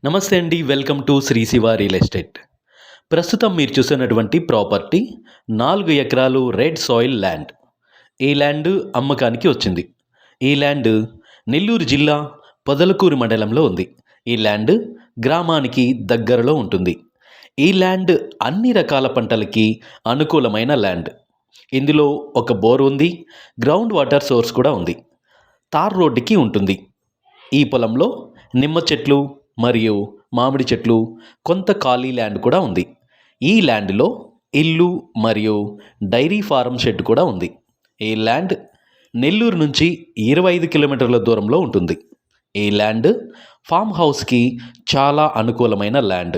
నమస్తే అండి. Welcome to Shri Shiva real estate. ప్రస్తుతం మీరు చూస్తున్నటువంటి ప్రాపర్టీ 4 ఎకరాలు రెడ్ సాయిల్ ల్యాండ్. ఈ ల్యాండ్ అమ్మకానికి వచ్చింది. ఈ ల్యాండ్ నెల్లూరు జిల్లా పొదలకూరు మండలంలో ఉంది. ఈ ల్యాండ్ గ్రామానికి దగ్గరలో ఉంటుంది. ఈ ల్యాండ్ అన్ని రకాల పంటలకి అనుకూలమైన ల్యాండ్. ఇందులో ఒక బోర్ ఉంది, గ్రౌండ్ వాటర్ సోర్స్ కూడా ఉంది. తార్ రోడ్డుకి ఉంటుంది. ఈ పొలంలో నిమ్మ చెట్లు మరియు మామిడి చెట్లు, కొంత ఖాళీ ల్యాండ్ కూడా ఉంది. ఈ ల్యాండ్లో ఇల్లు మరియు డైరీ ఫారం షెడ్ కూడా ఉంది. ఈ ల్యాండ్ నెల్లూరు నుంచి 25 కిలోమీటర్ల దూరంలో ఉంటుంది. ఈ ల్యాండ్ ఫామ్ హౌస్కి చాలా అనుకూలమైన ల్యాండ్.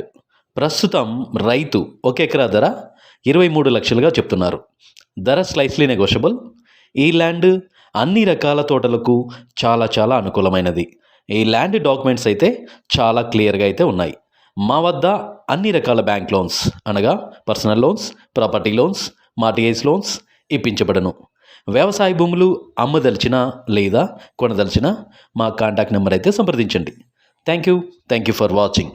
ప్రస్తుతం రైతు 1 ఎకరా ధర 23 లక్షలుగా చెప్తున్నారు. ధర స్లైస్లీ నెగోషియబుల్. ఈ ల్యాండ్ అన్ని రకాల తోటలకు చాలా అనుకూలమైనది. ఈ ల్యాండ్ డాక్యుమెంట్స్ అయితే చాలా క్లియర్గా అయితే ఉన్నాయి. మా వద్ద అన్ని రకాల బ్యాంక్ లోన్స్ అనగా personal loans, property loans, mortgage loans ఇప్పించబడను. వ్యవసాయ భూములు అమ్మదలిచిన లేదా కొనదలిచిన మా కాంటాక్ట్ నెంబర్ అయితే సంప్రదించండి. Thank you for watching.